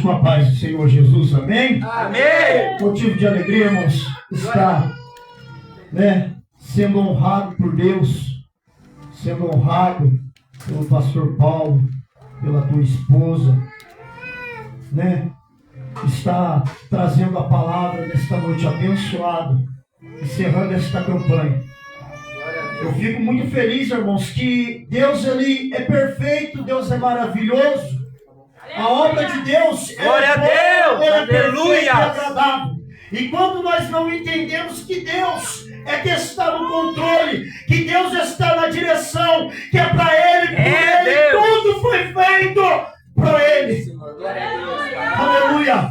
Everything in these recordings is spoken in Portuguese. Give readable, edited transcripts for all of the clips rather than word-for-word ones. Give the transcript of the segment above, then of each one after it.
com a paz do Senhor Jesus, amém? Amém! Motivo de alegria, irmãos, está, sendo honrado por Deus, sendo honrado pelo pastor Paulo, pela tua esposa, está trazendo a palavra nesta noite abençoada, encerrando esta campanha. Eu fico muito feliz, irmãos, que Deus ele é perfeito, Deus é maravilhoso. A obra de Deus glória a Deus, é aleluia, e agradável. E quando nós não entendemos que Deus é que está no controle, que Deus está na direção, que é para Ele, por Ele, tudo foi feito para Ele. Glória a Deus, aleluia.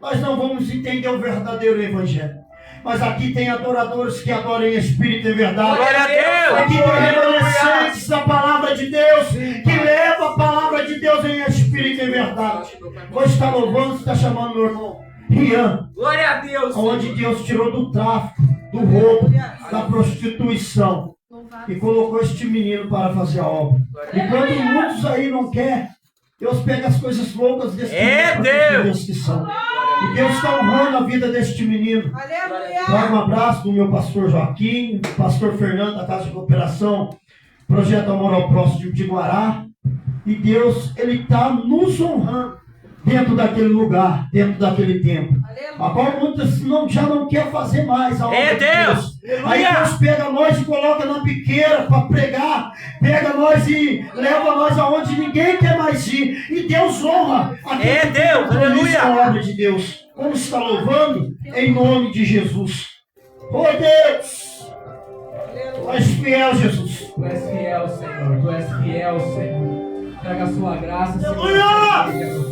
Nós não vamos entender o verdadeiro evangelho. Mas aqui tem adoradores que adoram em espírito e verdade. Glória a Deus. Aqui tem remanescentes da palavra de Deus, que leva a palavra de Deus em espírito e verdade. Hoje está louvando, está chamando meu irmão Rian. Glória a Deus. Onde Deus tirou do tráfico, do roubo, da prostituição. E colocou este menino para fazer a obra. Enquanto muitos aí não querem, Deus pega as coisas loucas desse menino para Deus que são. E Deus está honrando a vida deste menino. Trago um abraço do meu pastor Joaquim, do pastor Fernando da Casa de Cooperação, Projeto Amor ao Próximo de Guará. E Deus, Ele está nos honrando dentro daquele lugar, dentro daquele tempo. A qual muitos já não quer fazer mais a obra de Deus. Aí Deus pega nós e coloca na piqueira para pregar, pega nós e leva nós aonde ninguém quer mais ir. E Deus honra aquele Deus, aleluia, a obra de Deus. Vamos estar louvando em nome de Jesus. Oh Deus, Tu és fiel, Jesus. Tu és fiel, Senhor. Tu és fiel, Senhor. Traga a sua graça, Senhor. Aleluia!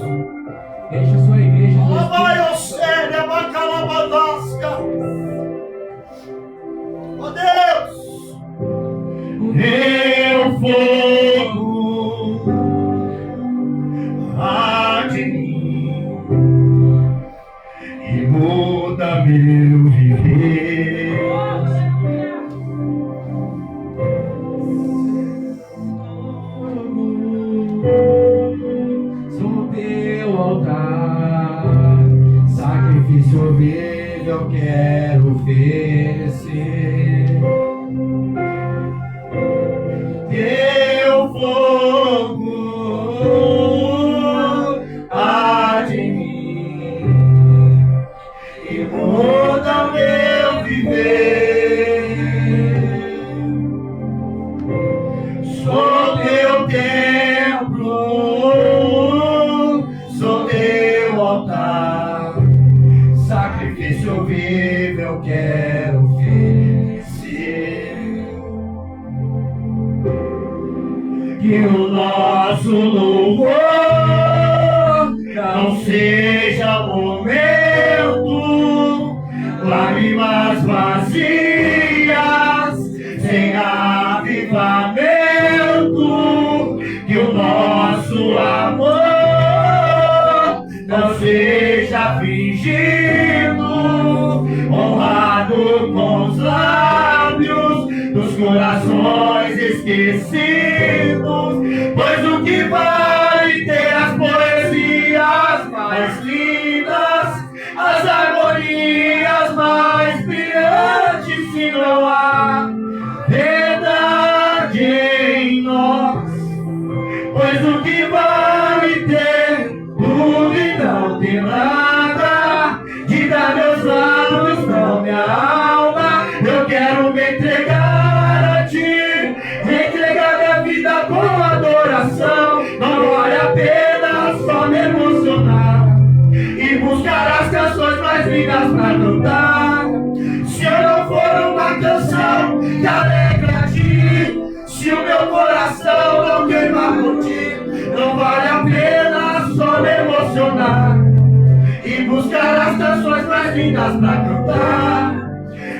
Deixa a sua igreja. Oh Deus! Meu fogo arde em mim e muda meu viver. Sou teu altar, sacrifício vivo eu quero oferecer. Teu fogo arde em mim e muda meu viver. Sou teu templo, sou teu altar, sacrifício vivo eu quero oferecer. Que o nosso louvor não seja momento, lágrimas vazias, sem avivamento. Que o nosso amor não seja fingido, honrado com os lábios dos corações esquecidos. Pois o que vale ter as poesias mais lindas, as harmonias mais brilhantes, se não há verdade em nós? Pois o que vale ter tudo e não ter nada, de dar meus lábios, não minha alma. Eu quero me entregar a ti, entregar minha vida com adoração. Não vale a pena só me emocionar e buscar as canções mais lindas pra cantar. Se eu não for uma canção que alegra a ti, se o meu coração não queimar por ti, não vale a pena só me emocionar e buscar as canções mais lindas pra cantar.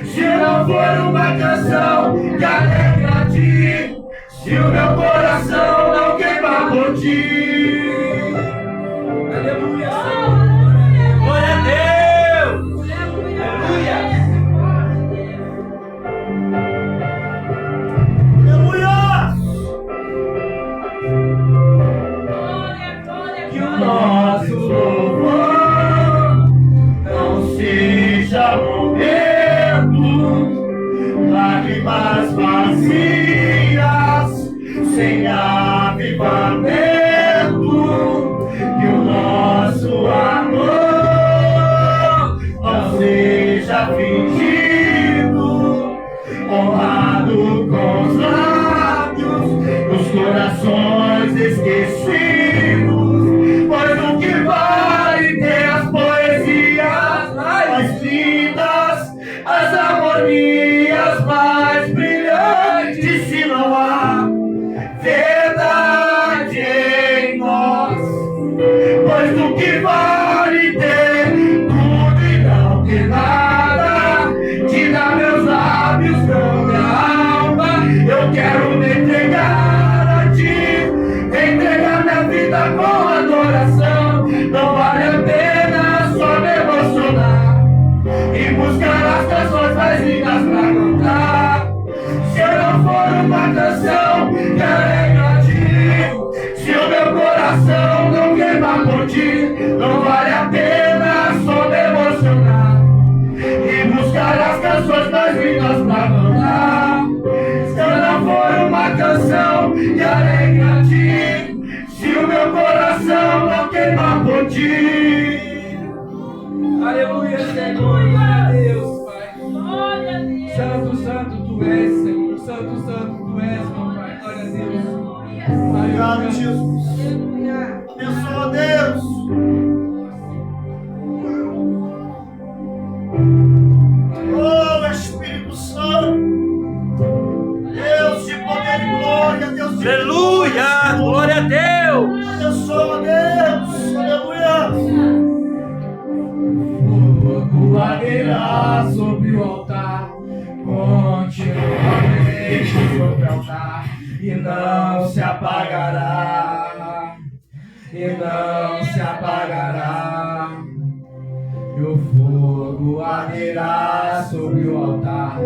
Se eu não for uma canção que alegra a ti, se o meu coração não queimar por ti. Aleluia, Senhor. Glória a Deus. Aleluia. Que o nosso louvor lágrimas vazias, sem avivamento, que o nosso amor não seja fingido, honrado com os lábios, os corações esquecidos, pois o que vale ter as poesias mais lindas, as harmonias mais brilhantes, se não há verdade em nós. Pois o que vale ter tudo e não ter nada, te dá meus lábios, não minha alma. Eu quero me entregar a ti, entregar minha vida com adoração. Não vale a pena só me emocionar e buscar as canções mais lindas pra cantar. Se eu não for uma canção que alegra a ti, se o meu coração não queimar por ti, não vale a pena só me emocionar e buscar as canções mais lindas pra cantar. Se eu não for uma canção que alegra a ti, se o meu coração não queimar por ti. Aleluia, Senhor. Glória a Deus, Pai. Santo, santo tu és, Senhor. Santo, santo tu és, meu Pai. Glória a Deus. Obrigado, Jesus. Abençoa, Deus. Oh, Espírito Santo. Deus de poder e glória. Deus de Aleluia! Glória a Deus! Abençoa, Deus. Aleluia. Fogo arderá sobre o altar, continuamente sobre o altar, e não se apagará, e não se apagará. E o fogo arderá sobre o altar,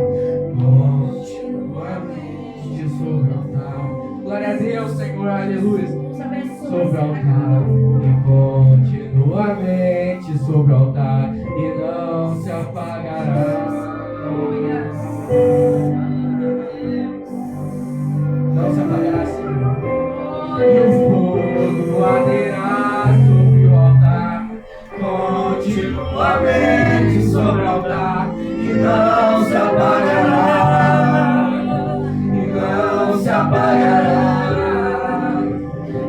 continuamente sobre o altar. Glória a Deus, Senhor, aleluia. Sobre o altar, e continuamente sobre o altar, e não se apagará. Não se apagará, Senhor. E o fogo arderá sobre o altar, continuamente sobre o altar, e não se apagará, e não se apagará.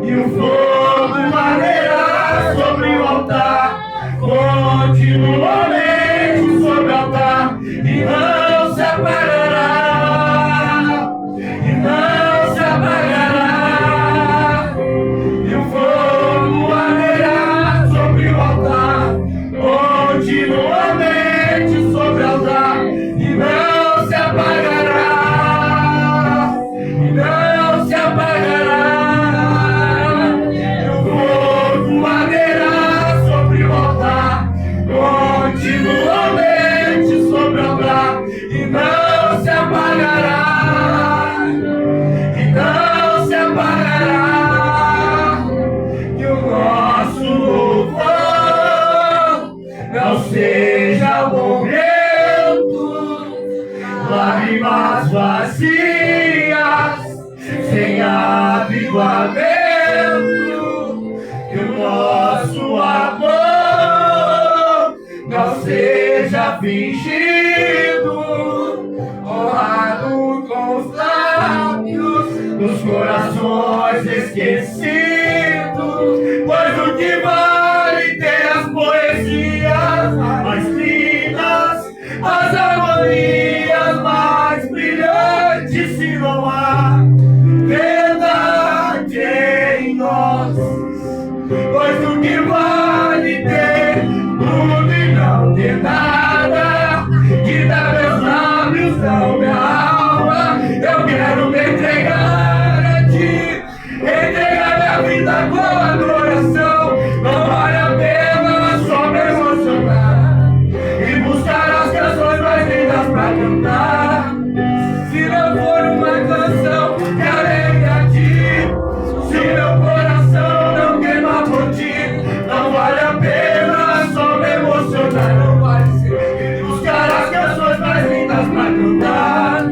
E o fogo arderá sobre o altar, continuamente sobre o altar, e não se apagará, e não se apagará. E o fogo arderá sobre o altar, continuamente sobre o altar, e não se apagará, e não se apagará. Continuamente sobre o altar, e não se apagará, e não se apagará. Que o nosso louvor não seja momento, lágrimas vazias, sem avivamento. Que o nosso amor não seja fingido, honrado com os lábios, nos corações esquecidos, pois o que vale ter as poesias mais lindas, as harmonias mais brilhantes, se não há verdade em nós. Pois o que vale ter tudo e não ter nada, que dá meus lábios, não minha alma. Eu quero me entregar a ti, entregar minha vida com adoração. Não vale a pena só me emocionar e buscar as canções mais lindas pra cantar. Se não for uma canção que alegre a ti, se meu coração não queima por ti, não vale a pena só me emocionar. Não vale ser buscar as canções mais lindas pra cantar.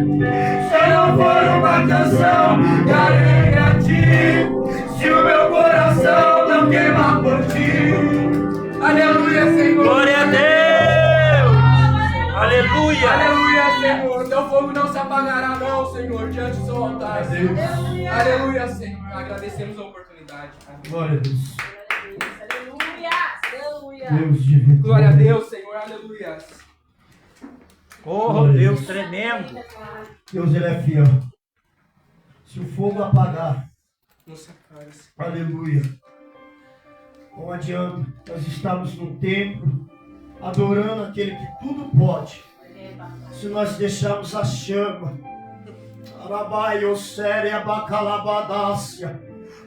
Senhor. O teu fogo não se apagará, não, Senhor, diante do seu altar. Senhor. Aleluia, Senhor. Agradecemos a oportunidade. Glória a Deus. Aleluia. Deus divino. Glória a Deus, Senhor. Aleluia. Oh, Deus tremendo. Deus, Ele é fiel. Se o fogo apagar, Nossa cara, Senhor. aleluia. Não adianta nós estamos no templo, adorando aquele que tudo pode. Se nós deixarmos a chama,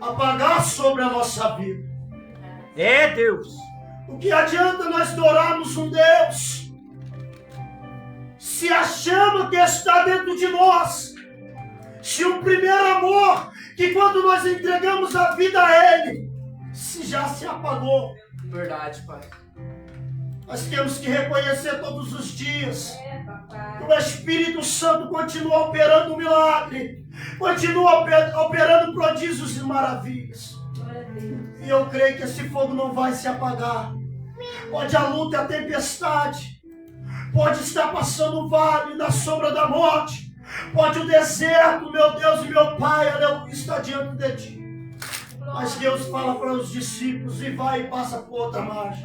apagar sobre a nossa vida. É, Deus. O que adianta nós adorarmos um Deus se a chama que está dentro de nós, se o primeiro amor que quando nós entregamos a vida a Ele, se já se apagou? Verdade, Pai. Nós temos que reconhecer todos os dias que o Espírito Santo continua operando um milagre, continua operando prodígios e maravilhas. E eu creio que esse fogo não vai se apagar. Pode a luta e a tempestade, pode estar passando o vale na sombra da morte, pode o deserto, meu Deus e meu Pai, aleluia, está diante de ti. Mas Deus fala para os discípulos e vai e passa por outra margem.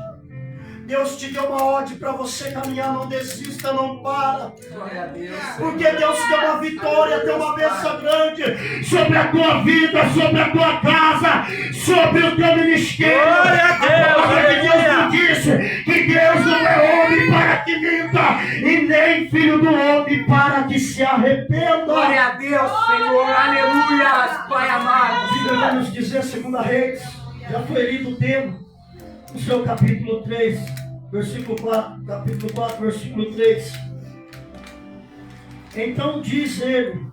Deus te deu uma ordem para você caminhar, não desista, não para. Glória a Deus. Porque Deus tem uma vitória, tem uma bênção grande sobre a tua vida, sobre a tua casa, sobre o teu ministério. Glória a Deus, A palavra de Deus aleluia. nos disse que Deus não é homem para que minta, e nem filho do homem para que se arrependa. Glória a Deus, Senhor. Aleluia. Pai amado. A Bíblia vai nos dizer, 2 Reis, já foi lido o tema, no seu capítulo 3, versículo 4, capítulo 4, versículo 3. Então diz ele: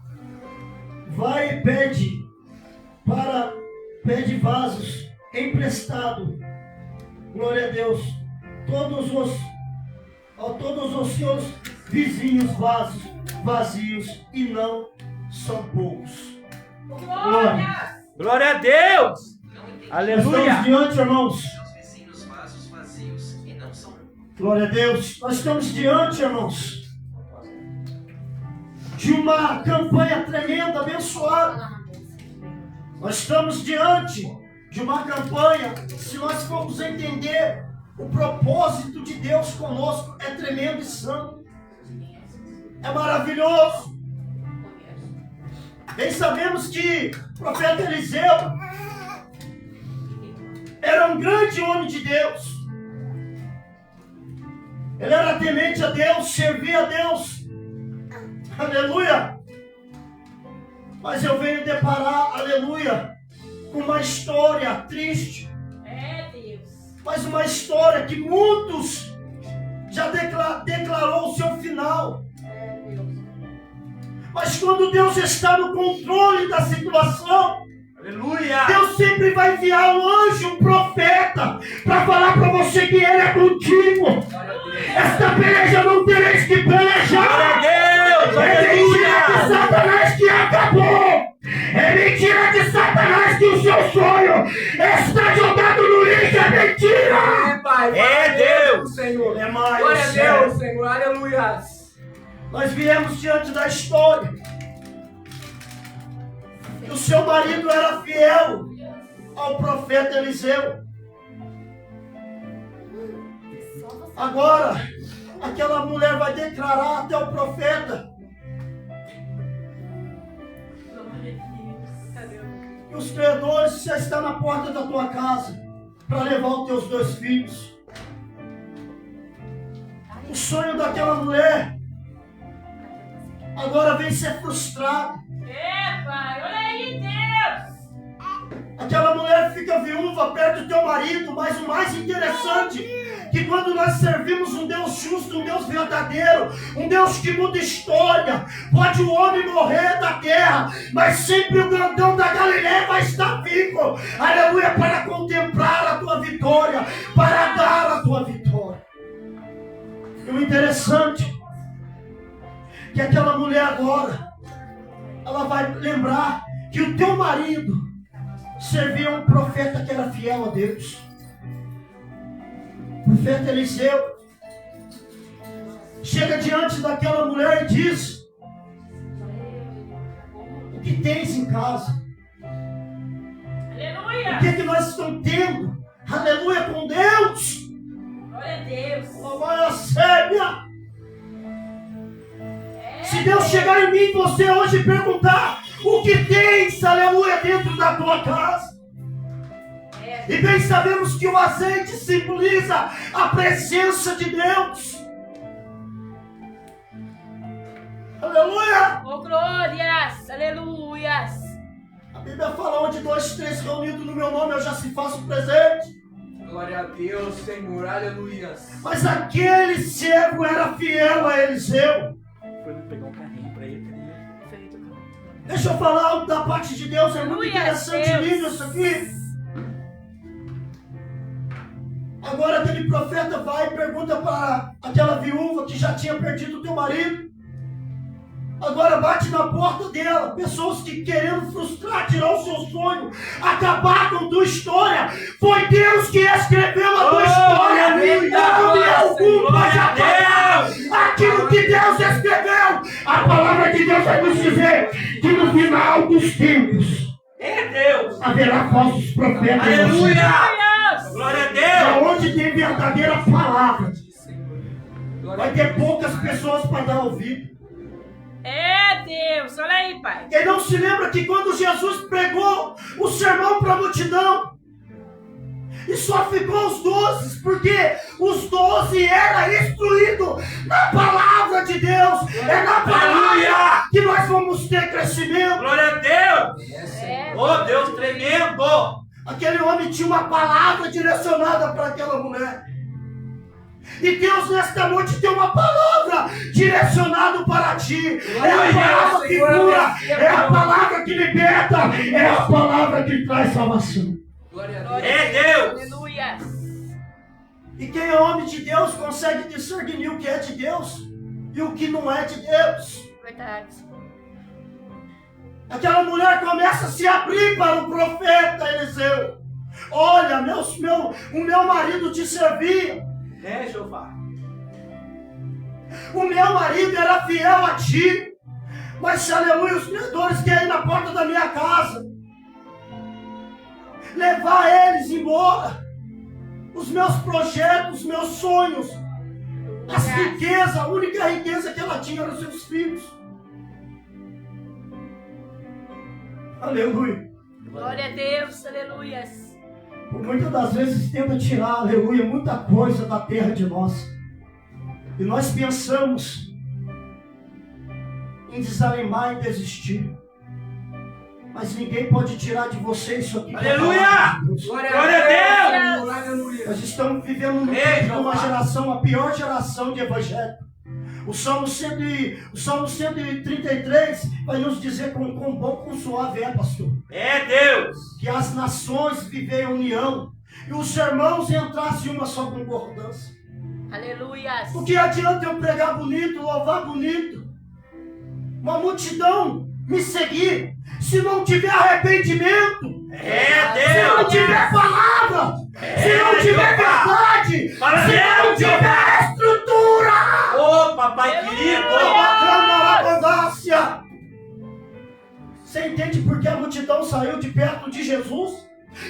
vai e pede vasos emprestado, glória a Deus, todos os seus vizinhos vasos vazios, e não são poucos. Glória. Glória a Deus. Nós Aleluia. estamos diante, irmãos. Seus vizinhos vasos vazios e não são. Glória a Deus. Nós estamos diante, irmãos, de uma campanha tremenda, abençoada. Nós estamos diante de uma campanha, se nós formos entender o propósito de Deus conosco, é tremendo e santo. É maravilhoso. Bem sabemos que o profeta Eliseu era um grande homem de Deus. Ele era temente a Deus, servia a Deus. Aleluia. Mas eu venho deparar, aleluia, com uma história triste. Mas uma história que muitos já declarou o seu final. Mas quando Deus está no controle da situação, Aleluia. Deus sempre vai enviar um anjo, um profeta, para falar para você que Ele é contigo. Esta peleja não tereis que pelejar. Glória a Deus. É mentira de Aleluia. Satanás que acabou. É mentira de Satanás que o seu sonho está jogado no lixo. É mentira. É, Pai. É Glória a Deus. Senhor. É mais, Glória a sério. Deus, Senhor. Aleluia. Nós viemos diante da história. E o seu marido era fiel ao profeta Eliseu. Agora, aquela mulher vai declarar até o profeta que os credores já estão na porta da tua casa para levar os teus 2 filhos. O sonho daquela mulher agora vem ser frustrado. Pai, olha aí, Deus! Aquela mulher fica viúva perto do teu marido, mas o mais interessante que quando nós servimos um Deus justo, um Deus verdadeiro, um Deus que muda história, pode o homem morrer da guerra, mas sempre o grandão da Galileia vai estar vivo, aleluia, para contemplar a tua vitória, para dar a tua vitória. E o interessante que aquela mulher agora, ela vai lembrar que o teu marido servia um profeta que era fiel a Deus. O profeta Eliseu. chega diante daquela mulher e diz: o que tens em casa? Aleluia. O que é que nós estamos tendo? Aleluia, com Deus. Glória a Deus. Glória a Sébia. Se Deus chegar em mim e você hoje e perguntar: o que tens, aleluia, dentro da tua casa? E bem sabemos que o azeite simboliza a presença de Deus. Aleluia! Oh, glórias. Aleluias. A Bíblia fala: onde 2, 3 reunidos no meu nome, eu já se faço presente. Glória a Deus, Senhor, aleluia. Mas aquele servo era fiel a Eliseu. Foi me pegar um carrinho pra ele. Deixa eu falar algo da parte de Deus, é muito Aleluia, interessante Deus. lindo isso aqui. Agora aquele profeta vai e pergunta para aquela viúva que já tinha perdido o teu marido. Agora bate na porta dela, pessoas que querendo frustrar, tirar o seu sonho, acabar com a tua história. Foi Deus que escreveu a tua história. Não é algum pode apagar aquilo que Deus escreveu. A palavra de Deus vai nos dizer que no final dos tempos É Deus. haverá falsos profetas. Aleluia. Glória a Deus. Onde tem verdadeira palavra, vai ter poucas pessoas para dar ouvido. É Deus. Olha aí, Pai. Quem não se lembra que quando Jesus pregou o sermão para a multidão, e só ficou os 12, porque os 12 eram instruídos na palavra de Deus. É na palavra que nós vamos ter crescimento. Glória a Deus. É. Oh, Deus tremendo. Aquele homem tinha uma palavra direcionada para aquela mulher. E Deus nesta noite tem uma palavra direcionada para ti. É a palavra que cura, é a palavra que liberta, é a palavra que traz salvação. Glória a Glória Deus. a É Deus. Deus. Aleluia. E quem é homem de Deus consegue discernir o que é de Deus e o que não é de Deus. Verdade. Aquela mulher começa a se abrir para o profeta Eliseu. Olha, o meu marido te servia. É, Jeová. O meu marido era fiel a ti. Mas, aleluia, os credores querem ir na porta da minha casa levar eles embora. Os meus projetos, os meus sonhos, as riquezas, a única riqueza que ela tinha eram os seus filhos. Aleluia. Glória a Deus. Aleluias. Por muitas das vezes tenta tirar, aleluia, muita coisa da terra de nós. E nós pensamos em desanimar, em desistir. Mas ninguém pode tirar de você isso aqui. Aleluia! Glória Glória a Deus. Aleluia. Nós estamos vivendo numa geração, a pior geração de evangelho. O Salmo 133 vai nos dizer com bom, com suave, pastor. É Deus. Que as nações vivem em união e os irmãos entrassem em uma só concordância. Aleluias. O que adianta eu pregar bonito, louvar bonito, uma multidão me seguir, se não tiver arrependimento, É se não Deus. tiver palavra, se não tiver verdade, Para se não Deus, tiver estrutura. Ô, papai querido. Abundância. Você entende por que a multidão saiu de perto de Jesus?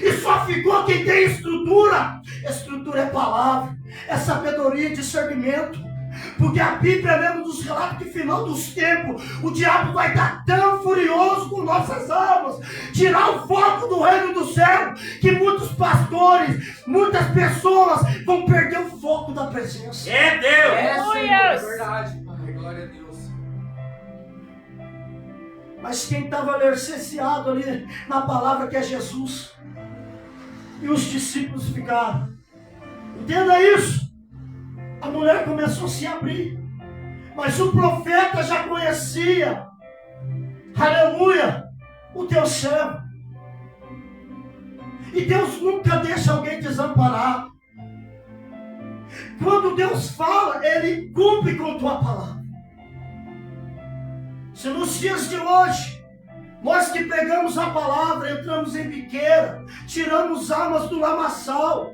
E só ficou quem tem estrutura. Estrutura é palavra, é sabedoria e discernimento. Porque a Bíblia mesmo nos relata que no final dos tempos o diabo vai estar tão furioso com nossas almas, tirar o foco do reino do céu, que muitos pastores, muitas pessoas vão perder o foco da presença. É Deus. É, Senhor, é Aleluia. verdade, Pai. Glória a Deus. Mas quem estava alicerciado ali na palavra que é Jesus, e os discípulos ficaram. Entenda isso. A mulher começou a se abrir, mas o profeta já conhecia, aleluia, o teu servo. E Deus nunca deixa alguém desamparado. Quando Deus fala, Ele cumpre com a tua palavra. Se nos dias de hoje, nós que pegamos a palavra, entramos em biqueira, tiramos almas do lamaçal,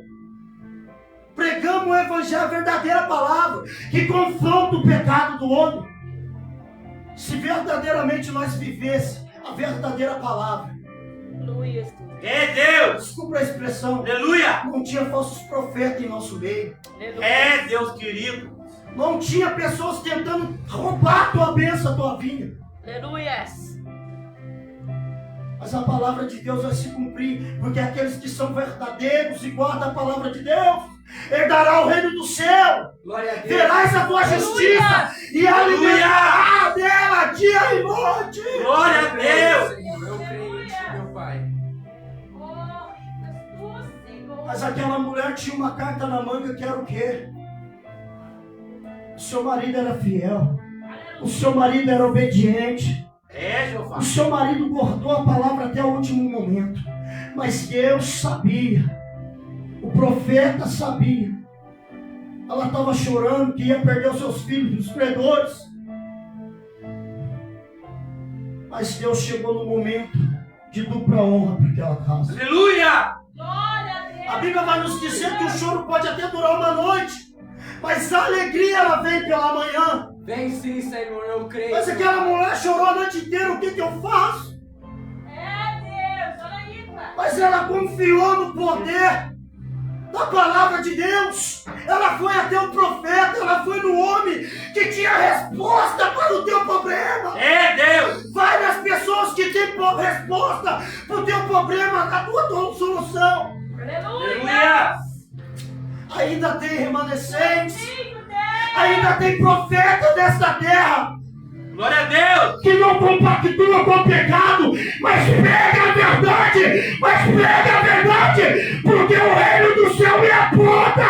Pregamos o evangelho, a verdadeira palavra, que confronta o pecado do homem. Se verdadeiramente nós vivêssemos a verdadeira palavra, Aleluia. É Deus. desculpa a expressão, Aleluia. não tinha falsos profetas em nosso meio. Aleluia. É Deus querido. Não tinha pessoas tentando roubar a tua bênção, a tua vinha. Aleluia. Mas a palavra de Deus vai se cumprir, porque aqueles que são verdadeiros e guardam a palavra de Deus, herdará o reino do céu. Glória a Deus. Verás a tua justiça e alimentará dela dia e noite. Glória a Deus. Senhor, eu creio em ti, meu Pai. Oh, Senhor. Mas aquela mulher tinha uma carta na manga que era o quê? O seu marido era fiel. O seu marido era obediente. É, Jeová. O seu marido guardou a palavra até o último momento. Mas Deus sabia. O profeta sabia. Ela estava chorando que ia perder os seus filhos, os credores. Mas Deus chegou no momento de dupla honra para aquela casa. Aleluia. Glória a Deus. A Bíblia vai nos dizer que o choro pode até durar uma noite, mas a alegria ela vem pela manhã. Vem sim, Senhor, eu creio. Mas aquela mulher chorou a noite inteira, o que eu faço? É Deus. Olha aí, pai. Mas ela confiou no poder da palavra de Deus. Ela foi até o profeta, ela foi no homem que tinha resposta para o teu problema. É Deus. Vai nas pessoas que têm resposta para o teu problema, a tua solução. Aleluia. Ainda tem remanescentes, Filho Deus. ainda tem profeta desta terra Glória a Deus. que não compactua com o pecado, mas prega a verdade, porque o reino do céu e a porta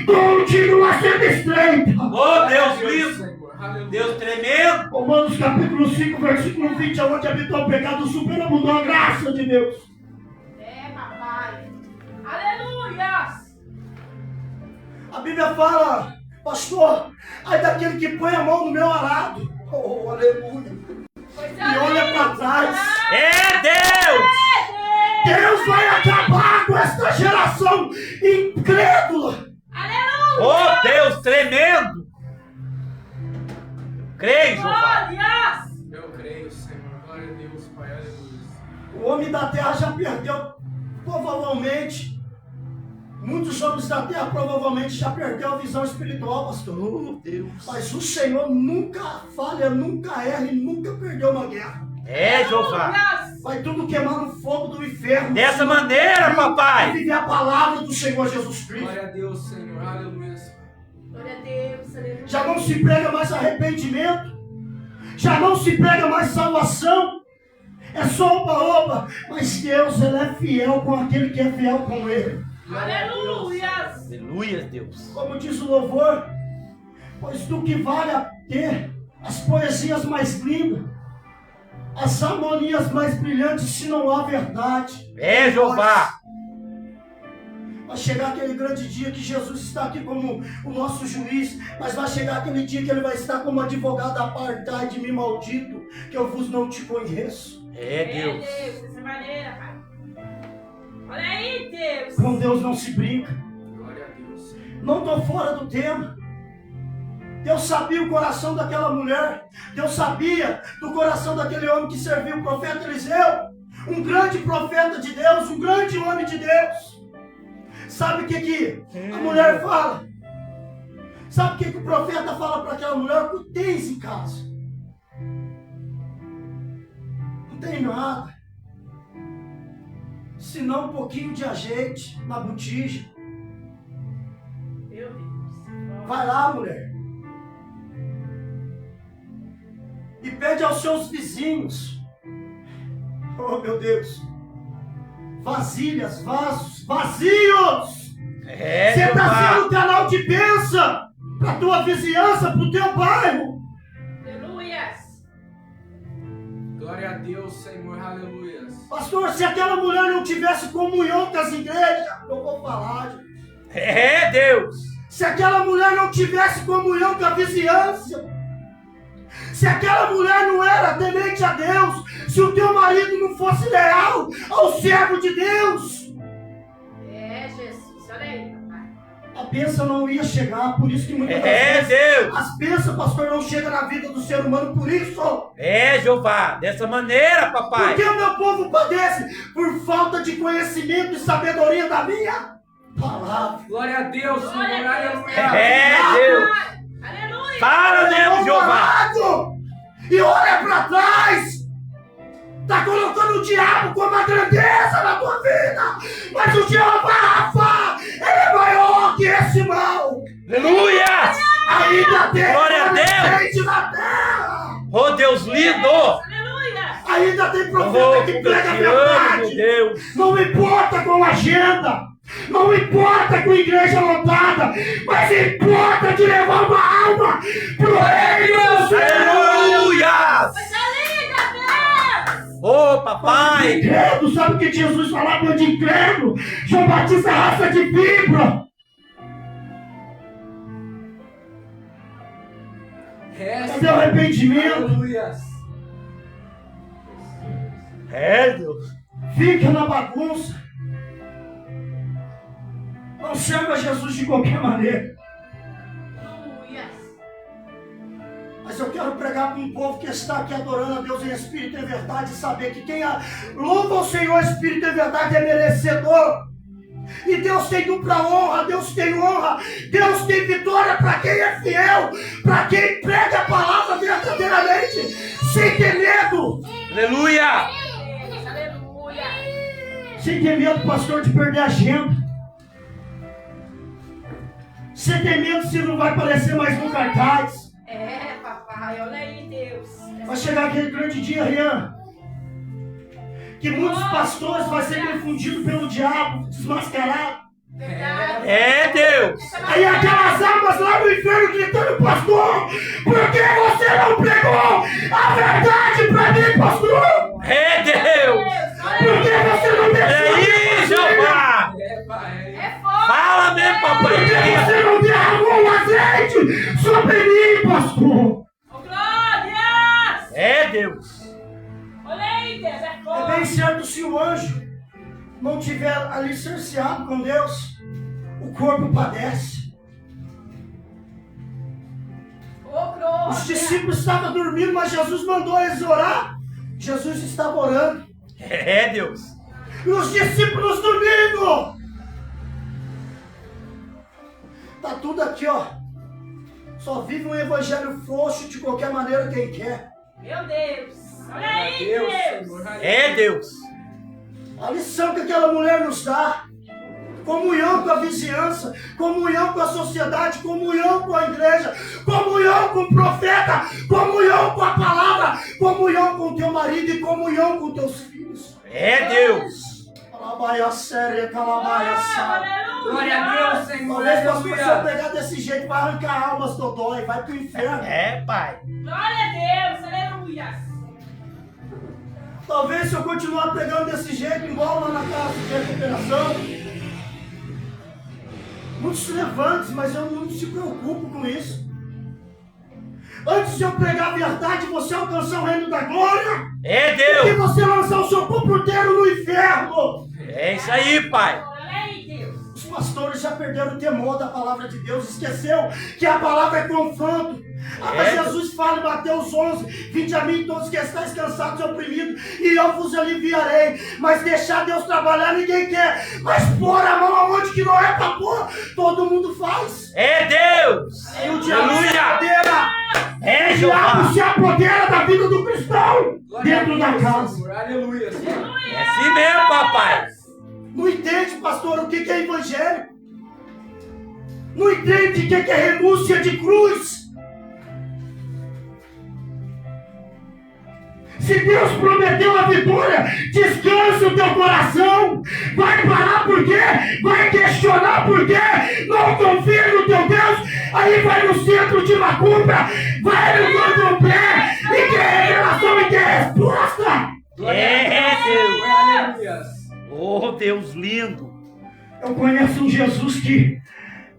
continua sendo estreita. Oh, Deus Deus, vivo. Senhor. Aleluia. Deus tremendo. Romanos capítulo 5, versículo 20, onde habitou o pecado, superabundou a graça de Deus. É, papai. Aleluia. A Bíblia fala, pastor, ai daquele que põe a mão no meu arado. Oh, aleluia. E olha para trás. É Deus. Deus vai acabar com esta geração incrédula. Aleluia. Oh, Deus tremendo. Creio, Jeová. Glória. Eu creio, Senhor. Glória a Deus, Pai. Aleluia. O homem da terra já perdeu, provavelmente. Muitos homens da terra provavelmente já perdeu a visão espiritual, pastor. Oh, Deus. Mas o Senhor nunca falha, nunca erra e nunca perdeu uma guerra. É, Jeová. Aleluia. Vai tudo queimar no fogo do inferno. Dessa maneira, Vai papai. viver a palavra do Senhor Jesus Cristo. Glória a Deus, Senhor. Aleluia. Glória a Deus. Aleluia. Já não se prega mais arrependimento. Já não se prega mais salvação. É só oba-oba. Mas Deus, Ele é fiel com aquele que é fiel com Ele. Aleluia. Aleluia, Deus. Como diz o louvor, pois do que vale a ter as poesias mais lindas, as harmonias mais brilhantes, se não há verdade. É, Jeová. Vai chegar aquele grande dia que Jesus está aqui como o nosso juiz, mas vai chegar aquele dia que Ele vai estar como advogado apartai de mim, maldito, que eu vos não te conheço. É, Deus. Dessa maneira, pai. Olha aí, Deus. Com Deus não se brinca. Glória a Deus. Não estou fora do tema. Deus sabia o coração daquela mulher. Deus sabia do coração daquele homem que serviu o profeta Eliseu. Um grande profeta de Deus, um grande homem de Deus. Sabe o que a mulher fala? Sabe o que o profeta fala para aquela mulher? O que tens em casa? Não tem nada. Senão um pouquinho de azeite na botija. Meu Deus. Vai lá, mulher. E pede aos seus vizinhos. Oh, meu Deus. Vasilhas, vasos, vazios. É, Você está Jeová. sendo canal de bênção para tua vizinhança, para o teu bairro. Aleluia. Glória a Deus, Senhor. Aleluia. Pastor, se aquela mulher não tivesse comunhão com as igrejas, eu vou falar, gente. É, Deus. Se aquela mulher não tivesse comunhão com a vizinhança, se aquela mulher não era temente a Deus, se o teu marido não fosse leal ao servo de Deus, É, Jesus. Olha aí, papai. a bênção não ia chegar, por isso que muitas das É, vezes Deus. as bênçãos, pastor, não chegam na vida do ser humano, por isso. É, Jeová. Dessa maneira, papai. Porque o meu povo padece por falta de conhecimento e sabedoria da minha palavra. Glória a Deus, Senhor. Glória a Deus. Aleluia. É, Deus. Aleluia. Fala mesmo, Jeová. E olha pra trás. Tá colocando o diabo como a grandeza na tua vida. Mas o Jeová Rafa, ele é maior que esse mal. Aleluia. Ainda tem Glória a Deus. gente na terra. Oh, Deus lindo. Aleluia. Ainda tem Oh, profeta que como eu prega a te amo, meu verdade. Deus. Não importa com agenda. Não importa com igreja lotada. Mas importa de levar uma alma pro reino dos céus. Aleluia. Coisa linda, Deus. Oh, papai. Incrédulo, sabe o que Jesus falava de incrédulo? João Batista, raça de fibra. Cadê o arrependimento? Aleluia. É, Deus. Fica na bagunça. Não serve a Jesus de qualquer maneira. Aleluia. Mas eu quero pregar para um povo que está aqui adorando a Deus em espírito e verdade, e saber que quem louva o Senhor em espírito e verdade é merecedor. E Deus tem dupla honra, Deus tem honra, Deus tem vitória para quem é fiel, para quem prega a palavra verdadeiramente, sem ter medo. Aleluia. Deus, aleluia. Sem ter medo, pastor, de perder a agenda. Sem ter medo se não vai aparecer mais no cartaz. É, papai, olha aí, Deus. Vai chegar aquele grande dia, Rian, que muitos pastores vão ser confundidos pelo diabo, desmascarados. Verdade. É, Deus. Aí aquelas almas lá no inferno gritando, pastor, por que você não pregou a verdade para mim, pastor? É, Deus. Por que você não É deixou? aí, Jeová. É, pai. É fogo. Fala mesmo, Por papai. que você não derramou o azeite sobre mim, pastor? Oh, glórias. É, Deus. Olha aí, Deus, é É fogo. bem certo, se o anjo não tiver alicerciado com Deus, o corpo padece. Oh, glória. Os discípulos estavam dormindo, mas Jesus mandou eles orar. Jesus estava orando. É, Deus. E os discípulos dormindo. Tá tudo aqui, ó. Só vive um evangelho frouxo de qualquer maneira quem quer. Meu Deus. Olha Glória a aí, Deus, Deus. Senhor. É, Deus. A lição que aquela mulher nos dá. Comunhão com a vizinhança, comunhão com a sociedade, comunhão com a igreja, comunhão com o profeta, comunhão com a palavra, comunhão com o teu marido e comunhão com teus filhos. É, Deus. Calabaia séria, calabaia sábia. Aleluia. Glória a Deus, Senhor. Talvez pastor, se eu Aleluia. pegar desse jeito, vai arrancar almas do dói, vai pro inferno. É, pai. Glória a Deus, aleluia. Talvez se eu continuar pregando desse jeito, igual lá na casa de recuperação, muitos se levantam, mas eu não se preocupo com isso. Antes de eu pregar a verdade, você alcançar o reino da glória, É, e Deus. você lançar o seu corpo inteiro no inferno. É isso aí, pai. Olha aí, Deus. Os pastores já perderam o temor da palavra de Deus, esqueceu que a palavra é confronto. Mas Jesus fala em Mateus 11, vinde a mim todos que estáis cansados e oprimidos, e eu vos aliviarei. Mas deixar Deus trabalhar ninguém quer, mas pôr a mão aonde que não é para pôr, todo mundo faz. É, Deus. E o diabo se Aleluia. apodera, É, o diabo Jeová. se apodera da vida do cristão, Glória a dentro da Deus, casa. Senhor. Aleluia, Senhor. É assim mesmo, papai. Não entende, pastor, o que é evangelho? Não entende o que é renúncia de cruz? Se Deus prometeu a vitória, descansa o teu coração. Vai parar por quê? Vai questionar por quê? Não confia no teu Deus. Aí vai no centro de macumba, vai no candomblé e quer revelação e quer resposta. Glória É, a Deus. Aleluia. Oh, Deus lindo. Eu conheço um Jesus que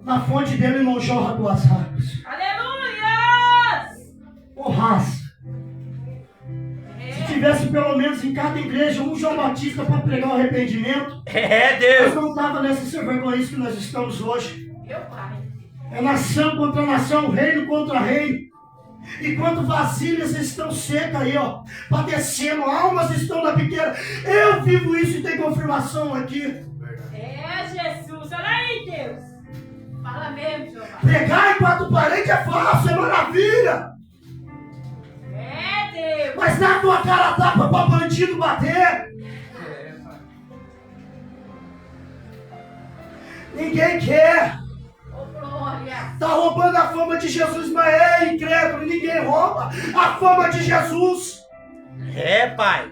na fonte dele não jorra duas águas. Aleluia. Ô raça. Se tivesse pelo menos em cada igreja um João Batista para pregar o arrependimento, É, nós Deus. não estávamos nessa sem vergonhice que nós estamos hoje. Meu pai. É nação contra nação, reino contra reino. Enquanto vasilhas estão secas aí, ó, padecendo, almas estão na biqueira. Eu vivo isso e tenho confirmação aqui. É, Jesus. Olha aí, Deus. Fala mesmo, Jeová. Pregar em quatro paredes é fácil, é maravilha. É, Deus. Mas dá tua cara a tapa pra bandido bater. Ninguém quer. Ô, glória. Tá roubando a fama de Jesus, mas é incrédulo. Ninguém rouba a fama de Jesus. É, pai.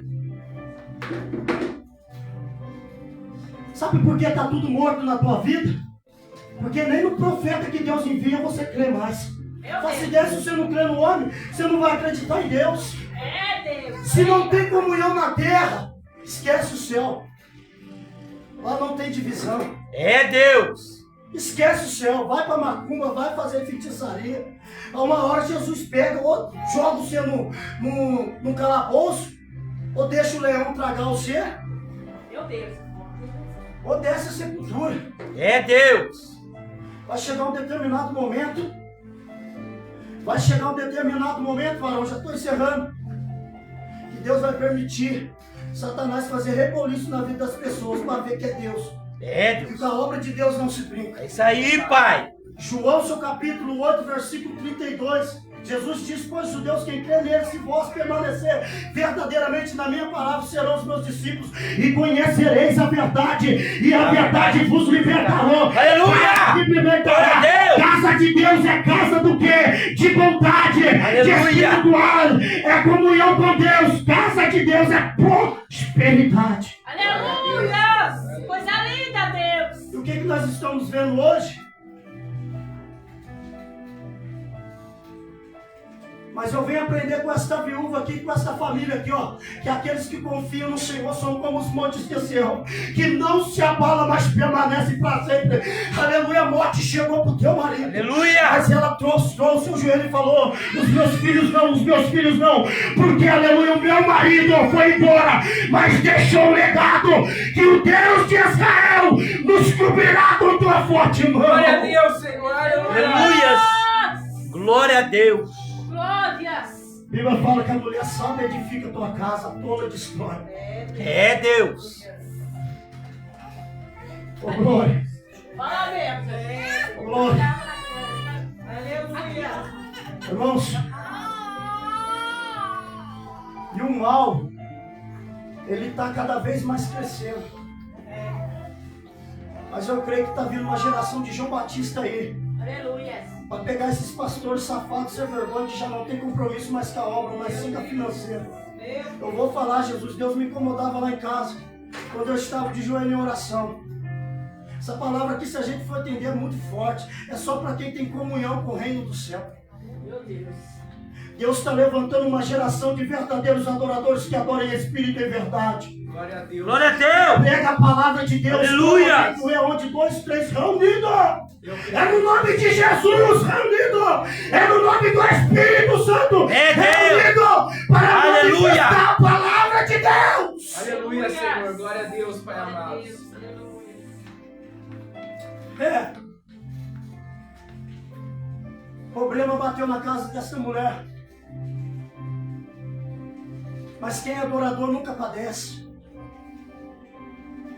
Sabe por que tá tudo morto na tua vida? Porque nem no profeta que Deus envia você crê mais. Meu Faça Deus. ideia, se você não crê no homem, você não vai acreditar em Deus. É, Deus. Se não tem comunhão na terra, esquece o céu. Lá não tem divisão. É Deus. Esquece o céu, vai pra macumba, vai fazer feitiçaria. A uma hora Jesus pega, ou joga você no calabouço, ou deixa o leão tragar você, Meu Deus. ou desce a sepultura. É Deus. Vai chegar um determinado momento, varão, já estou encerrando, que Deus vai permitir Satanás fazer reboliço na vida das pessoas para ver que é Deus. É Deus. Porque a obra de Deus não se brinca. É isso aí, pai. João, seu capítulo 8, versículo 32. Jesus diz, pois judeus, quem crê nele, se vós permanecer verdadeiramente na minha palavra, serão os meus discípulos, e conhecereis a verdade, e a verdade vos libertará. Aleluia! Glória a Deus! Casa de Deus é casa do quê? De bondade, Aleluia! de espiritual, é comunhão com Deus. Casa de Deus é prosperidade. Aleluia! Coisa linda, Deus. E o que nós estamos vendo hoje? Mas eu venho aprender com esta viúva aqui, com esta família aqui, ó. Que aqueles que confiam no Senhor são como os montes de Sião, que não se abala, mas permanecem para sempre. Aleluia, a morte chegou pro teu marido. Aleluia! Mas ela trouxe o joelho e falou, os meus filhos não. Porque, aleluia, o meu marido foi embora, mas deixou um legado, que o Deus de Israel nos cobrirá com tua forte mão. Glória a Deus, Senhor. Aleluia! Glória a Deus! Glórias. A Bíblia fala que a mulher sábia edifica a tua casa, a tola destrói. É Deus! Ô glória, Fala mesmo. ô glória. Aleluia. Irmãos, e o mal, ele está cada vez mais crescendo. Mas eu creio que está vindo uma geração de João Batista aí, Aleluia. para pegar esses pastores safados, sem vergonha, que já não tem compromisso mais com a obra, mas sim com a financeira. Eu vou falar, Jesus, Deus me incomodava lá em casa, quando eu estava de joelho em oração. Essa palavra aqui, se a gente for entender, é muito forte. É só para quem tem comunhão com o reino do céu. Meu Deus. Deus está levantando uma geração de verdadeiros adoradores que adoram em espírito e verdade. Glória a Deus. Glória a Deus! Pega a palavra de Deus. Aleluia! É onde 2, 3 reunidos. É no nome de Jesus reunido. É no nome do Espírito Santo É Deus! reunido para Aleluia! manifestar a palavra de Deus. Aleluia, Senhor. Glória a Deus, Pai amado. É. O problema bateu na casa dessa mulher. Mas quem é adorador nunca padece.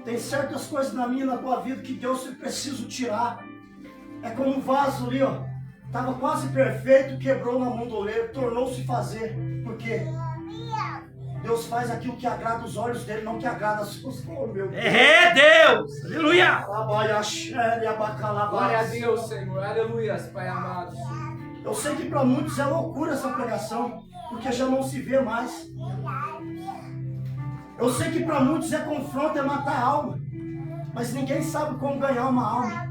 Tem certas coisas na minha e na tua vida que Deus precisa tirar. É como um vaso ali, ó. Estava quase perfeito, quebrou na mão do oleiro, tornou-se fazer. Por quê? Deus faz aquilo que agrada os olhos dele, não que agrada as suas. Oh, meu Deus. É Deus! Aleluia! Glória a Deus, Senhor. Aleluia, Pai amado. Eu sei que para muitos é loucura essa pregação, porque já não se vê mais. Eu sei que para muitos é confronto, é matar a alma. Mas ninguém sabe como ganhar uma alma.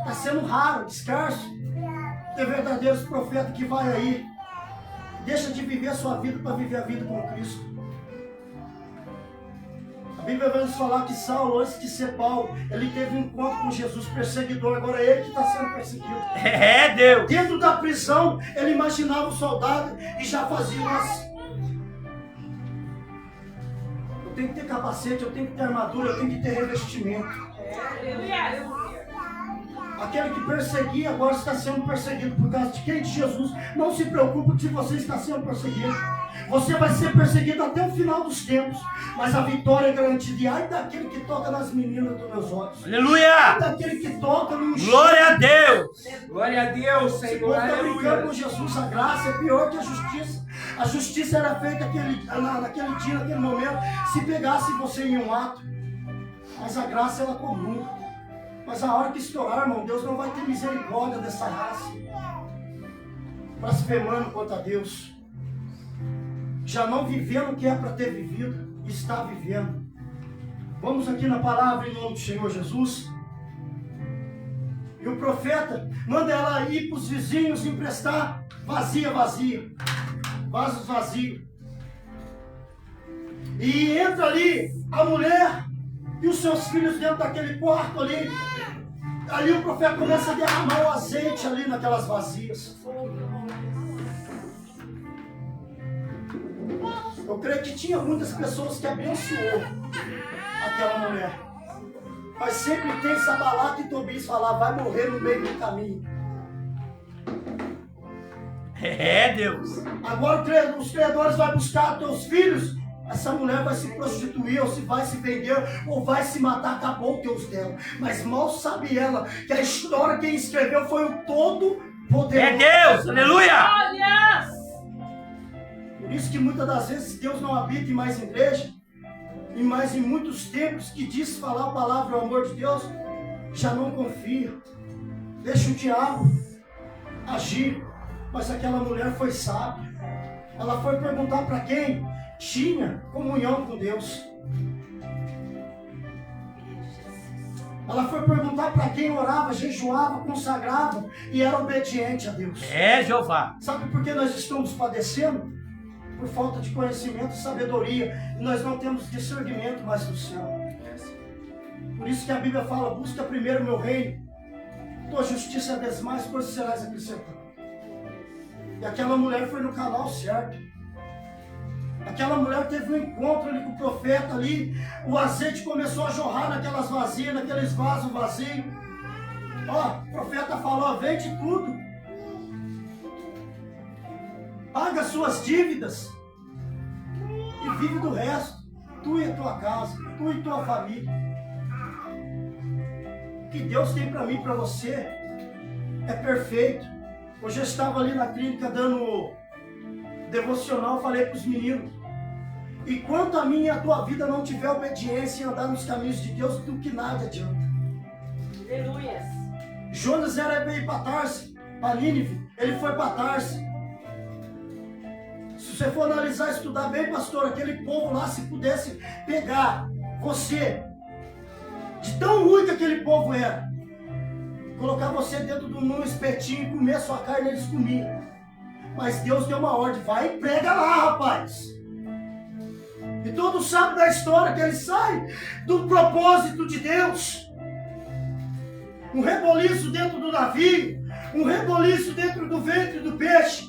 Está sendo raro, escasso. Ter verdadeiros profetas que vai aí. Deixa de viver a sua vida para viver a vida com Cristo. A Bíblia vai nos falar que Saulo, antes de ser Paulo, ele teve um encontro com Jesus, perseguidor. Agora é ele que está sendo perseguido. É Deus! Dentro da prisão, ele imaginava o soldado e já fazia umas... Eu tenho que ter capacete, eu tenho que ter armadura, eu tenho que ter revestimento. Aleluia. Aquele que perseguia agora está sendo perseguido por causa de quem? De Jesus. Não se preocupe se você está sendo perseguido. Você vai ser perseguido até o final dos tempos. Mas a vitória é garantida. E ai daquele que toca nas meninas dos meus olhos. Aleluia. Ai daquele que toca no Glória a Deus. Glória a Deus, Esse Senhor. povo está brincando com Aleluia. Jesus. A graça é pior que a justiça. A justiça era feita naquele dia, naquele momento, se pegasse você em um ato. Mas a graça ela comunga. Mas a hora que estourar, irmão, Deus não vai ter misericórdia dessa raça. Blasfemando contra Deus. Já não vivendo o que é para ter vivido, está vivendo. Vamos aqui na palavra em nome do Senhor Jesus. E o profeta manda ela ir para os vizinhos emprestar vazia. Vasos vazios. E entra ali a mulher e os seus filhos dentro daquele quarto ali. Ali o profeta começa a derramar o azeite ali naquelas vazias. Eu creio que tinha muitas pessoas que abençoou aquela mulher. Mas sempre tem Sabalaque e Tobias falar, vai morrer no meio do caminho. É Deus. Agora os credores vão buscar teus filhos. Essa mulher vai se prostituir, ou se vai se vender, ou vai se matar, acabou o Deus dela. Mas mal sabe ela que a história quem escreveu foi o Todo-Poderoso. É Deus. Aleluia. Olha! Por isso que muitas das vezes Deus não habita em mais igreja, e mais em muitos tempos que diz falar a palavra do amor de Deus, já não confia. Deixa o diabo agir. Mas aquela mulher foi sábia. Ela foi perguntar para quem tinha comunhão com Deus. Ela foi perguntar para quem orava, jejuava, consagrava e era obediente a Deus. É Jeová. Sabe por que nós estamos padecendo? Por falta de conhecimento e sabedoria. E nós não temos discernimento mais do céu. Por isso que a Bíblia fala, busca primeiro o meu reino. Tua justiça é das mais coisas serás acrescentadas. E aquela mulher foi no canal certo. Aquela mulher teve um encontro ali com o profeta ali. O azeite começou a jorrar naquelas vazias, naqueles vasos vazios. Ó, o profeta falou, vende tudo. Paga suas dívidas. E vive do resto. Tu e a tua casa, tu e tua família. O que Deus tem para mim e para você é perfeito. Hoje eu estava ali na clínica dando devocional, falei para os meninos. Enquanto a minha e a tua vida não tiver obediência e andar nos caminhos de Deus, do que nada adianta. Aleluia! Jonas era para ir para Tarso, para Nínive, ele foi para Tarso. Se você for analisar, estudar bem, pastor, aquele povo lá, se pudesse pegar você, de tão ruim que aquele povo era, colocar você dentro de um espetinho e comer sua carne, eles comiam. Mas Deus deu uma ordem, vai e prega lá, rapaz. E todos sabem da história que ele sai do propósito de Deus. Um reboliço dentro do navio, um reboliço dentro do ventre do peixe.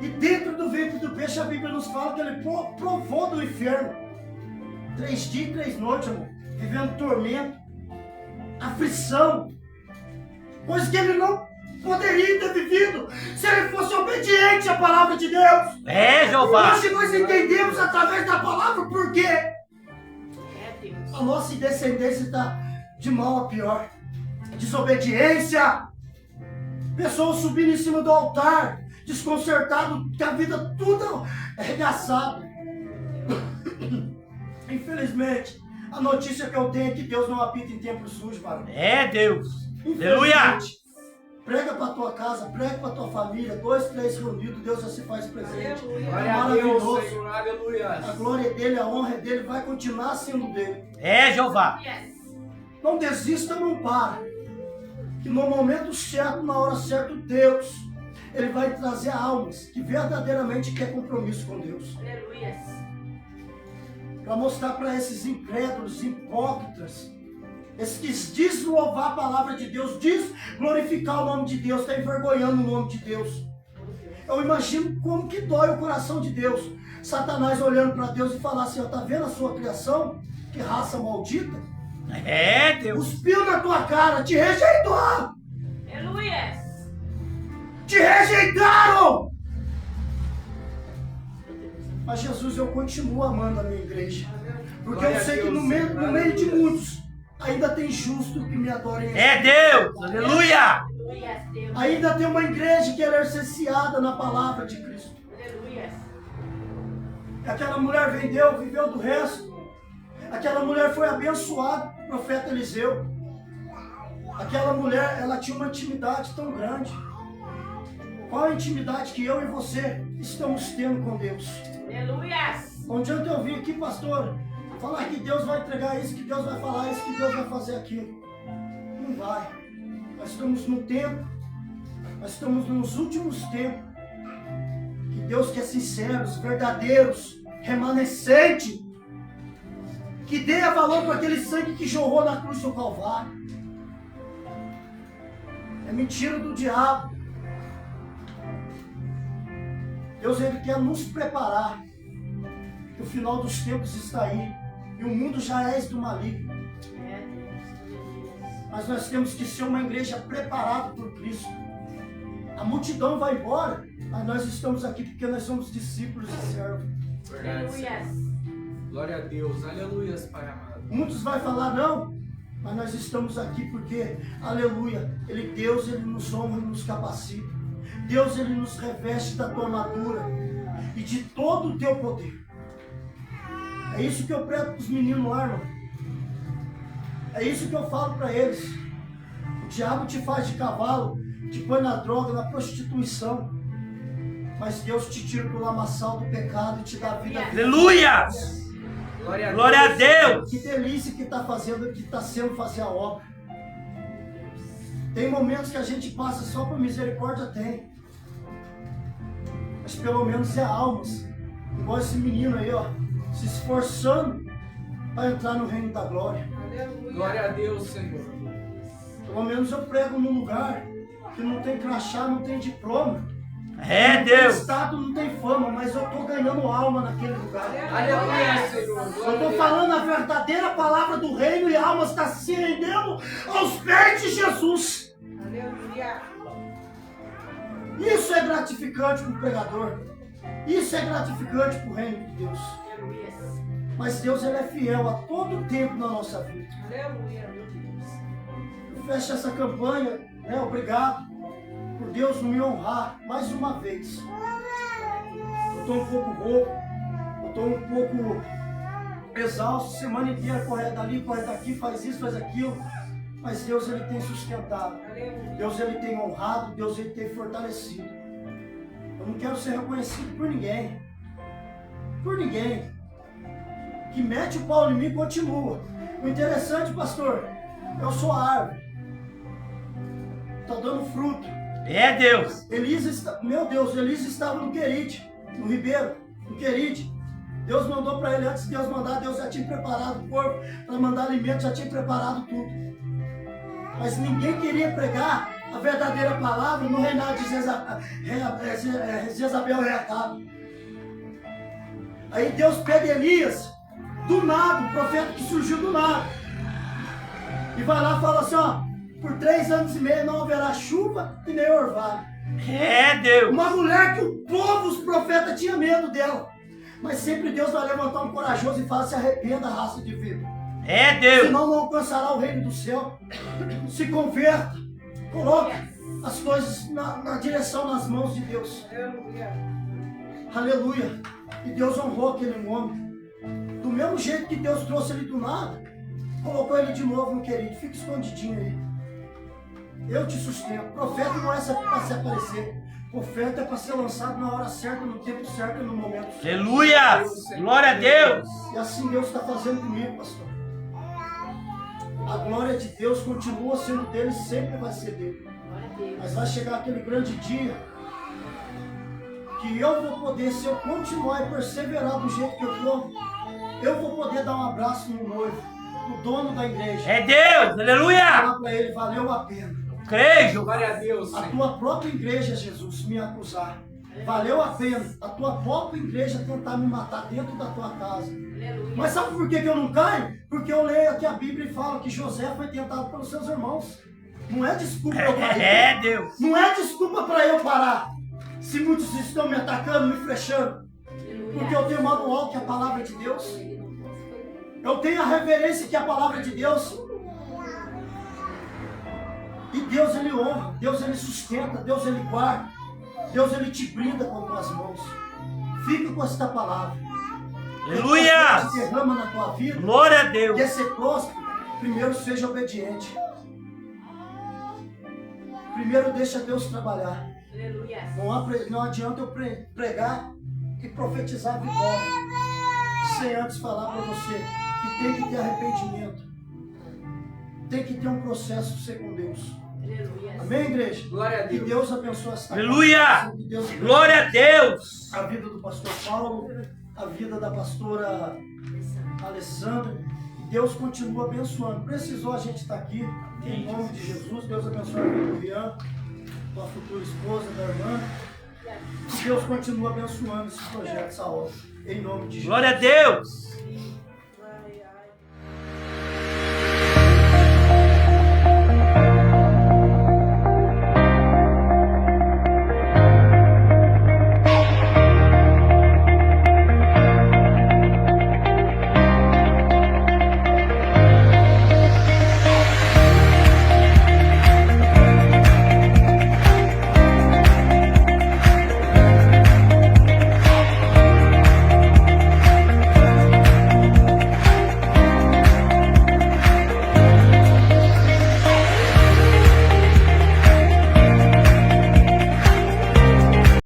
E dentro do ventre do peixe a Bíblia nos fala que ele provou do inferno. 3 dias e 3 noites, amor, vivendo tormento, aflição, coisa que ele não poderia ter vivido se ele fosse obediente à palavra de Deus. É Jeová. Hoje nós entendemos através da palavra por quê É Deus. a nossa descendência está de mal a pior. Desobediência, pessoas subindo em cima do altar, desconcertado, com a vida toda arregaçada. Infelizmente, a notícia que eu tenho é que Deus não habita em templo sujo, varão. É Deus. Aleluia. Infelizmente, prega para tua casa, prega para tua família, 2, 3 reunidos, Deus já se faz presente. Aleluia. Glória a Deus, Senhor. Aleluia. A glória é dele, a honra é dele, vai continuar sendo dele. É Jeová. Yes. Não desista, não para. Que no momento certo, na hora certa, Deus, ele vai trazer almas que verdadeiramente quer compromisso com Deus. Aleluia. Para mostrar para esses incrédulos, hipócritas, esses que diz louvar a palavra de Deus, diz glorificar o nome de Deus, está envergonhando o nome de Deus. Eu imagino como que dói o coração de Deus. Satanás olhando para Deus e falar assim, ó, tá vendo a sua criação? Que raça maldita. É Deus. Cuspiu na tua cara, te rejeitou. Aleluia. Te rejeitaram. Mas Jesus, eu continuo amando a minha igreja. Porque Glória eu a sei que Deus, no meio Senhor. de muitos ainda tem justo que me adorem. É Deus. Aleluia. Aleluia, Deus. Ainda tem uma igreja que ela é cerceada na palavra de Cristo. Aleluia. Aquela mulher vendeu, viveu do resto. Aquela mulher foi abençoada com o profeta Eliseu. Aquela mulher, ela tinha uma intimidade tão grande. Qual a intimidade que eu e você estamos tendo com Deus? Aleluia. Não adianta eu vir aqui, pastor, falar que Deus vai entregar isso, que Deus vai falar isso, que Deus vai fazer aquilo. Não vai. Nós estamos no tempo, nós estamos nos últimos tempos, que Deus quer sinceros, verdadeiros, remanescentes, que dê valor para aquele sangue que jorrou na cruz do Calvário. É mentira do diabo. Deus, Ele quer nos preparar. O final dos tempos está aí. E o mundo já é do maligno. É Deus. Mas nós temos que ser uma igreja preparada por Cristo. A multidão vai embora, mas nós estamos aqui porque nós somos discípulos e servos. Verdade, Senhor. Aleluia. Glória a Deus. Aleluia, Pai amado. Muitos vão falar não, mas nós estamos aqui porque, aleluia, Deus, Ele nos honra e nos capacita. Deus, Ele nos reveste da tua armadura e de todo o teu poder. É isso que eu prego para os meninos lá, irmão. É isso que eu falo para eles. O diabo te faz de cavalo, te põe na droga, na prostituição. Mas Deus te tira do lamaçal do pecado e te dá vida. Aleluia. Glória a Deus. Que delícia que está fazendo, que está sendo fazer a obra. Tem momentos que a gente passa só por misericórdia, tem. Mas pelo menos é almas. Igual esse menino aí, ó, se esforçando para entrar no reino da glória. Glória a Deus, Senhor. Pelo menos eu prego num lugar que não tem crachá, não tem diploma. É Não tem Deus. estado, não tem fama, mas eu estou ganhando alma naquele lugar. Aleluia, Senhor. Eu Glória a estou Deus. falando a verdadeira palavra do reino e a alma está se rendendo aos pés de Jesus. Isso é gratificante para o pregador. Isso é gratificante para o reino de Deus. Aleluia. Mas Deus, Ele é fiel a todo tempo na nossa vida. Aleluia, meu Deus. Eu fecho essa campanha, né? Obrigado por Deus me honrar mais uma vez. Eu estou um pouco rouco, eu estou um pouco exausto, semana inteira corre dali, corre daqui, faz isso, faz aquilo. Mas Deus, Ele tem sustentado. Deus, Ele tem honrado, Deus, Ele tem fortalecido. Eu não quero ser reconhecido por ninguém. Por ninguém. Que mete o pau em mim e continua. O interessante, pastor, eu sou a árvore. Está dando fruto. É Deus. Meu Deus, Elisa estava no Querite, no Ribeiro, no Querite. Deus mandou para ele, antes de Deus mandar, Deus já tinha preparado o corpo para mandar alimento, já tinha preparado tudo. Mas ninguém queria pregar a verdadeira palavra no reinado de Jezabel e Reacabe. Aí Deus pega Elias, do nada, o profeta que surgiu do nada, e vai lá e fala assim, ó, por 3 anos e meio não haverá chuva e nem orvalho. É Deus. Uma mulher que o povo, os profetas, tinham medo dela. Mas sempre Deus vai levantar um corajoso e fala, se arrependa, raça de vida. É Deus. Senão não alcançará o reino do céu. Se converta. Coloque as coisas na direção, nas mãos de Deus. Aleluia. E Deus honrou aquele homem. Do mesmo jeito que Deus trouxe ele do nada, colocou ele de novo no querido. Fica escondidinho aí. Eu te sustento. Profeta não é para se aparecer. Profeta é para ser lançado na hora certa, no tempo certo e no momento certo. Aleluia. Glória a Deus. E assim Deus está fazendo comigo, pastor. A glória de Deus continua sendo dele e sempre vai ser dele. Glória a Deus. Mas vai chegar aquele grande dia que eu vou poder, se eu continuar e perseverar do jeito que eu estou, eu vou poder dar um abraço no noivo, no dono da igreja. É Deus. Aleluia. Falar para ele, valeu a pena. Creio. Glória a Deus, A Senhor. tua própria igreja, Jesus, me acusar. Valeu a pena a tua própria igreja tentar me matar dentro da tua casa. Aleluia. Mas sabe por que eu não caio? Porque eu leio aqui a Bíblia e fala que José foi tentado pelos seus irmãos. Não é desculpa para eu parar. É Deus. Não é desculpa para eu parar. Se muitos estão me atacando, me flechando. Porque eu tenho o manual que é a palavra de Deus. Eu tenho a reverência que é a palavra de Deus. E Deus ele honra, Deus ele sustenta, Deus ele guarda. Deus ele te brinda com tuas mãos. Fica com esta palavra. Aleluia. Deus derrama na tua vida. Glória a Deus. Quer ser próspero? Primeiro seja obediente. Primeiro deixa Deus trabalhar. Aleluia. Não adianta eu pregar e profetizar vitória sem antes falar para você que tem que ter arrependimento. Tem que ter um processo ser com Deus. Aleluia. Amém, igreja? Glória a Que Deus. Deus abençoe esta Aleluia. casa. Que Deus Glória a Deus. a vida do pastor Paulo, a vida da pastora Alessandra. Deus continua abençoando. Precisou a gente estar aqui, em nome de Jesus. Deus abençoe a vida do Rian, tua futura esposa, da irmã. Que Deus continua abençoando esse projeto, essa obra. Em nome de Jesus. Glória a Deus.